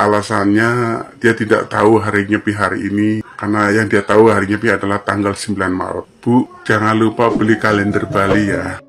alasannya dia tidak tahu hari Nyepi hari ini, karena yang dia tahu hari Nyepi adalah tanggal 9 Maret. Bu, jangan lupa beli kalender Bali ya.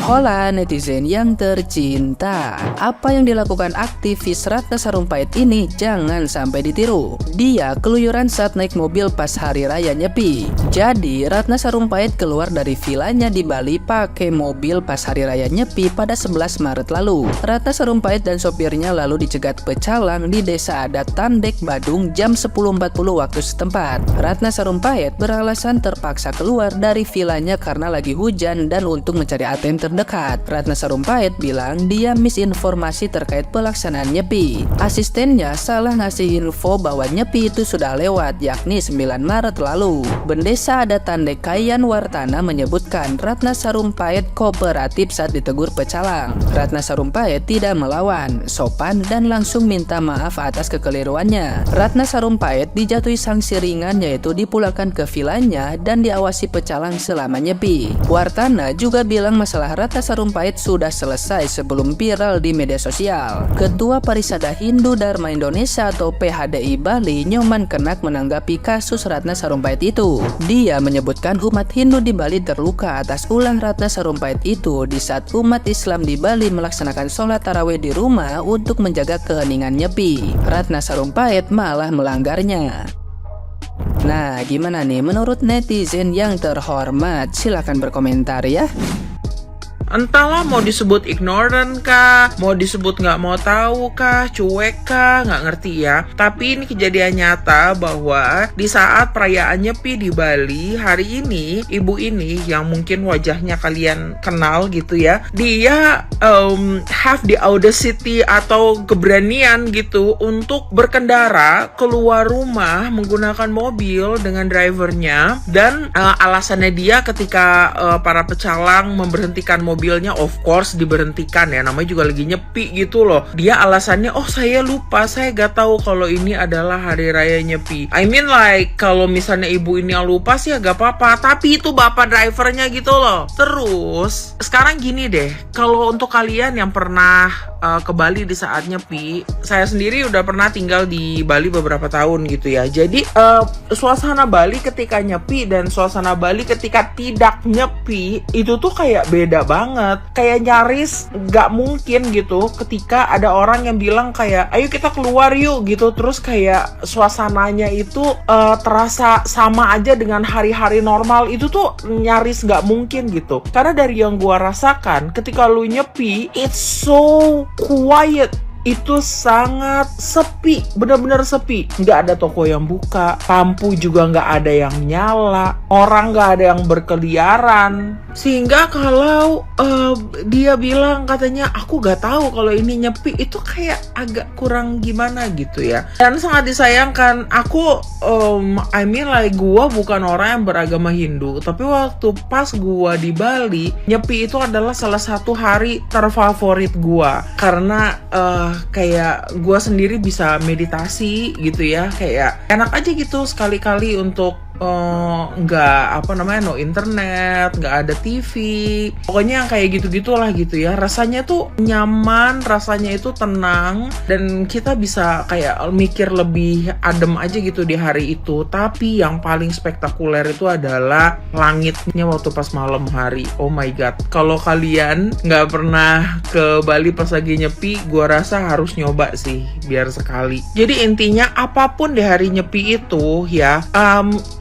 Hola netizen yang tercinta, apa yang dilakukan aktivis Ratna Sarumpait ini jangan sampai ditiru. Dia keluyuran saat naik mobil pas hari raya Nyepi. Jadi Ratna Sarumpait keluar dari vilanya di Bali pakai mobil pas hari raya Nyepi pada 11 Maret lalu. Ratna Sarumpait dan sopirnya lalu dicegat pecalang di desa adat Tandek, Badung jam 10.40 waktu setempat. Ratna Sarumpait beralasan terpaksa keluar dari vilanya karena lagi hujan dan untuk mencari ATM terdekat. Ratna Sarumpait bilang dia misinformasi terkait pelaksanaan Nyepi. Asistennya salah ngasih info bahwa Nyepi itu sudah lewat, yakni 9 Maret lalu. Bendesa adat Tandek Kayan Wartana menyebutkan Ratna Sarumpait kooperatif saat ditegur pecalang. Ratna Sarumpait tidak melawan, sopan dan langsung minta maaf atas kekeliruannya. Ratna Sarumpait dijatuhi sanksi ringan yaitu dipulangkan ke vilanya dan diawasi pecalang selama Nyepi. Wartana juga bilang masalah Ratna Sarumpait sudah selesai sebelum viral di media sosial. Ketua Parisada Hindu Dharma Indonesia atau PHDI Bali, Nyoman Kenak, menanggapi kasus Ratna Sarumpait itu. Dia menyebutkan umat Hindu di Bali terluka atas ulah Ratna Sarumpait itu di saat umat Islam di Bali melaksanakan sholat tarawih di rumah untuk menjaga keheningan Nyepi. Ratna Sarumpait malah melanggarnya. Nah, gimana nih menurut netizen yang terhormat? Silahkan berkomentar ya. Entahlah mau disebut ignorant kah, mau disebut nggak mau tahu kah, cuek kah, nggak ngerti ya. Tapi ini kejadian nyata bahwa di saat perayaan Nyepi di Bali hari ini, ibu ini yang mungkin wajahnya kalian kenal gitu ya, dia have the audacity atau keberanian gitu untuk berkendara keluar rumah menggunakan mobil dengan drivernya, dan alasannya dia ketika para pecalang memberhentikan mobilnya, of course diberhentikan ya, namanya juga lagi Nyepi gitu loh. Dia alasannya, oh saya lupa, saya gak tahu kalau ini adalah hari raya Nyepi. I mean like, kalau misalnya ibu ini yang lupa sih ya gak apa-apa, tapi itu bapak drivernya gitu loh. Terus, sekarang gini deh, kalau untuk kalian yang pernah ke Bali di saat Nyepi, saya sendiri udah pernah tinggal di Bali beberapa tahun gitu ya. Jadi, suasana Bali ketika Nyepi dan suasana Bali ketika tidak Nyepi, itu tuh kayak beda banget. Kayak nyaris gak mungkin gitu ketika ada orang yang bilang kayak ayo kita keluar yuk gitu, terus kayak suasananya itu terasa sama aja dengan hari-hari normal. Itu tuh nyaris gak mungkin gitu, karena dari yang gua rasakan ketika lu Nyepi, it's so quiet. Itu sangat sepi, benar-benar sepi. Nggak ada toko yang buka, lampu juga nggak ada yang nyala, orang nggak ada yang berkeliaran. Sehingga kalau dia bilang katanya aku nggak tahu kalau ini Nyepi, itu kayak agak kurang gimana gitu ya. Dan sangat disayangkan. Aku I mean like gua bukan orang yang beragama Hindu, tapi waktu pas gua di Bali, Nyepi itu adalah salah satu hari terfavorit gua karena kayak gue sendiri bisa meditasi gitu ya, kayak enak aja gitu sekali-kali untuk nggak no internet, nggak ada TV, pokoknya yang kayak gitu-gitulah gitu ya. Rasanya tuh nyaman, rasanya itu tenang, dan kita bisa kayak mikir lebih adem aja gitu di hari itu. Tapi yang paling spektakuler itu adalah langitnya waktu pas malam hari. Oh my god, kalau kalian nggak pernah ke Bali pas lagi Nyepi, gua rasa harus nyoba sih biar sekali. Jadi intinya apapun di hari Nyepi itu ya,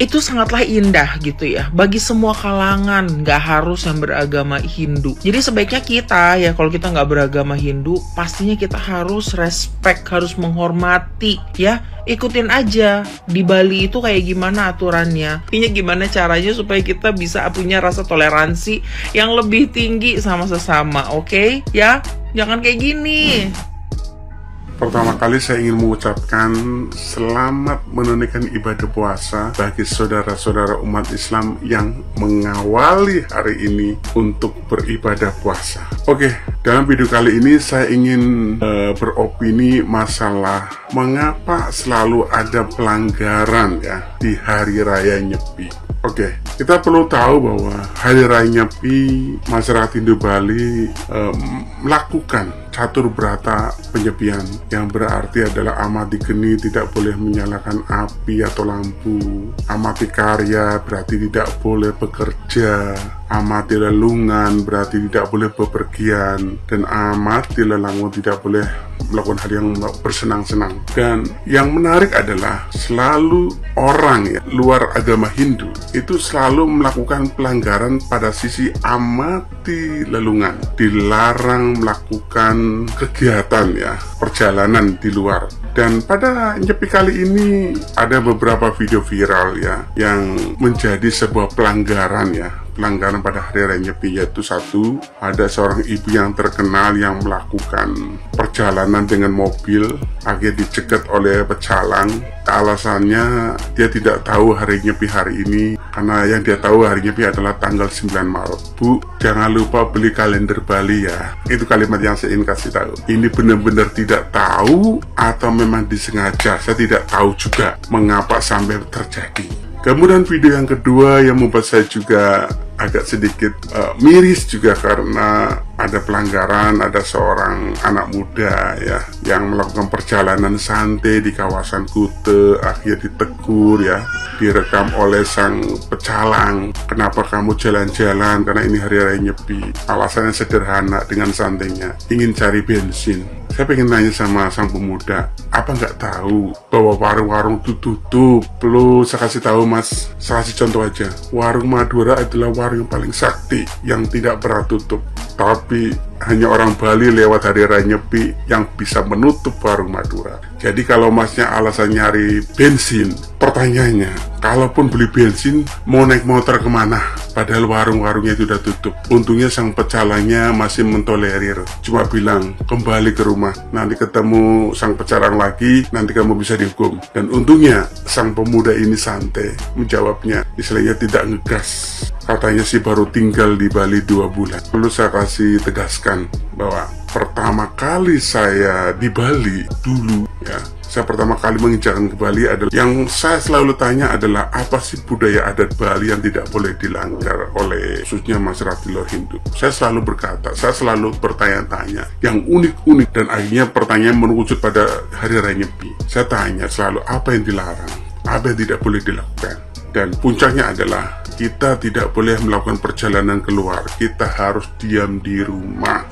itu sangatlah indah gitu ya bagi semua kalangan, nggak harus yang beragama Hindu. Jadi sebaiknya kita ya, kalau kita nggak beragama Hindu, pastinya kita harus respect, harus menghormati ya. Ikutin aja di Bali itu kayak gimana aturannya, intinya gimana caranya supaya kita bisa punya rasa toleransi yang lebih tinggi sama sesama, oke? Ya, jangan kayak gini. Pertama kali saya ingin mengucapkan selamat menunaikan ibadah puasa bagi saudara-saudara umat Islam yang mengawali hari ini untuk beribadah puasa. Oke, dalam video kali ini saya ingin beropini masalah mengapa selalu ada pelanggaran ya di hari raya Nyepi. Oke, kita perlu tahu bahwa hari raya Nyepi masyarakat Hindu Bali melakukan catur berata penyepian, yang berarti adalah amati geni tidak boleh menyalakan api atau lampu, amati karya berarti tidak boleh bekerja, amati lelungan berarti tidak boleh bepergian, dan amati lelangun tidak boleh melakukan hal yang bersenang-senang. Dan yang menarik adalah selalu orang ya, luar agama Hindu itu selalu melakukan pelanggaran pada sisi amati lelungan, dilarang melakukan kegiatan ya, perjalanan di luar. Dan pada Nyepi kali ini ada beberapa video viral ya yang menjadi sebuah pelanggaran ya, pelanggaran pada hari raya Nyepi, yaitu satu, ada seorang ibu yang terkenal yang melakukan perjalanan dengan mobil, akhirnya dicegat oleh pecalang. Alasannya dia tidak tahu hari Nyepi hari ini, karena yang dia tahu hari Nyepi adalah tanggal 9 Maret. Bu, jangan lupa beli kalender Bali ya. Itu kalimat yang saya ingin kasih tahu. Ini benar-benar tidak tahu atau memang disengaja, saya tidak tahu juga mengapa sampai terjadi. Kemudian video yang kedua yang membuat saya juga agak sedikit miris juga, karena ada pelanggaran, ada seorang anak muda ya yang melakukan perjalanan santai di kawasan Kute, akhirnya ditegur ya, direkam oleh sang pecalang. Kenapa kamu jalan-jalan? Karena ini hari raya Nyepi. Alasannya sederhana, dengan santainya ingin cari bensin. Saya pengen nanya sama sang pemuda, apa nggak tahu bahwa warung-warung itu tutup? Perlu saya kasih tahu mas, saya kasih contoh aja. Warung Madura adalah warung yang paling sakti, yang tidak pernah tutup. Tapi hanya orang Bali lewat hari raya Nyepi yang bisa menutup warung Madura. Jadi kalau masnya alasan nyari bensin, pertanyaannya, kalaupun beli bensin mau naik motor kemana? Padahal warung-warungnya itu udah tutup. Untungnya sang pecalangnya masih mentolerir, cuma bilang kembali ke rumah, nanti ketemu sang pecalang lagi, nanti kamu bisa dihukum. Dan untungnya sang pemuda ini santai menjawabnya, istilahnya tidak ngegas. Katanya sih baru tinggal di Bali 2 bulan. Lalu saya kasih tegaskan bahwa pertama kali saya di Bali dulu ya, saya pertama kali menginjakkan ke Bali adalah, yang saya selalu tanya adalah apa sih budaya adat Bali yang tidak boleh dilanggar oleh khususnya masyarakat di luar Hindu. Saya selalu berkata, saya selalu bertanya-tanya yang unik-unik, dan akhirnya pertanyaan merujuk pada hari raya Nyepi. Saya tanya selalu apa yang dilarang, apa yang tidak boleh dilakukan. Dan puncaknya adalah kita tidak boleh melakukan perjalanan keluar, kita harus diam di rumah.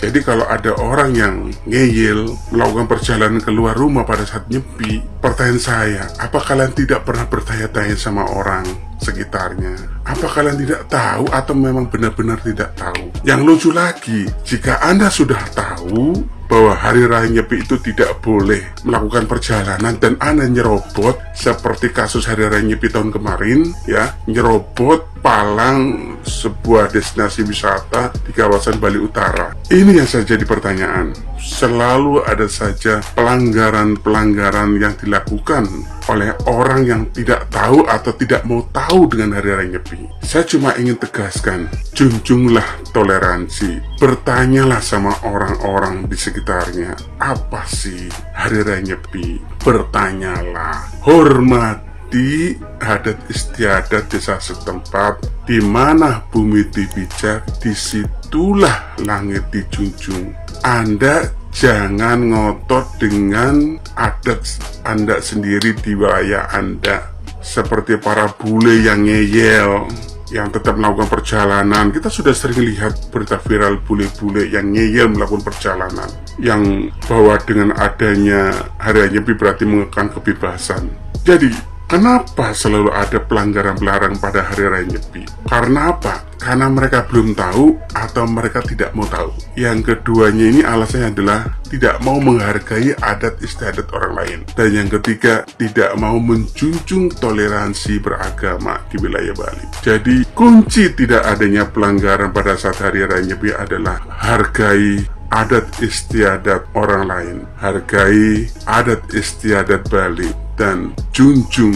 Jadi kalau ada orang yang ngeyel melakukan perjalanan keluar rumah pada saat Nyepi, pertanyaan saya, apa kalian tidak pernah bertanya-tanya sama orang sekitarnya? Apa kalian tidak tahu atau memang benar-benar tidak tahu? Yang lucu lagi, jika Anda sudah tahu bahwa hari raya Nyepi itu tidak boleh melakukan perjalanan dan Anda nyerobot, seperti kasus hari raya Nyepi tahun kemarin ya, nyerobot palang sebuah destinasi wisata di kawasan Bali Utara. Ini yang saya jadi pertanyaan. Selalu ada saja pelanggaran-pelanggaran yang dilakukan oleh orang yang tidak tahu atau tidak mau tahu dengan hari raya Nyepi. Saya cuma ingin tegaskan, junjunglah toleransi. Bertanyalah sama orang-orang di sekitarnya, apa sih hari raya Nyepi? Bertanyalah, hormati adat istiadat desa setempat. Di mana bumi dipijak, disitulah langit dijunjung. Anda jangan ngotot dengan adat Anda sendiri di wilayah Anda, seperti para bule yang ngeyel, yang tetap melakukan perjalanan. Kita sudah sering lihat berita viral bule-bule yang ngeyel melakukan perjalanan, yang bahwa dengan adanya hari raya Nyepi berarti mengekang kebebasan. Jadi kenapa selalu ada pelanggaran-pelanggaran pada hari raya Nyepi? Karena apa? Karena mereka belum tahu atau mereka tidak mau tahu. Yang keduanya ini alasannya adalah tidak mau menghargai adat istiadat orang lain. Dan yang ketiga, tidak mau menjunjung toleransi beragama di wilayah Bali. Jadi kunci tidak adanya pelanggaran pada saat hari raya Nyepi adalah hargai adat istiadat orang lain, hargai adat istiadat Bali, dan junjung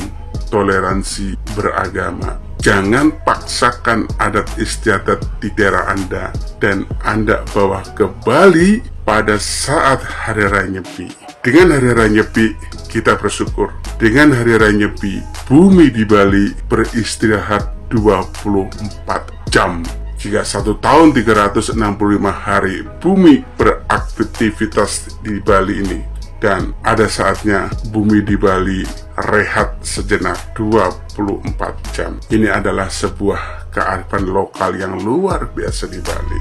toleransi beragama. Jangan paksakan adat istiadat di daerah Anda dan Anda bawa ke Bali pada saat hari raya Nyepi. Dengan hari raya Nyepi kita bersyukur. Dengan hari raya Nyepi bumi di Bali beristirahat 24 jam. Jika 1 tahun 365 hari bumi beraktivitas di Bali ini, dan ada saatnya bumi di Bali rehat sejenak 24 jam. Ini adalah sebuah kearifan lokal yang luar biasa di Bali.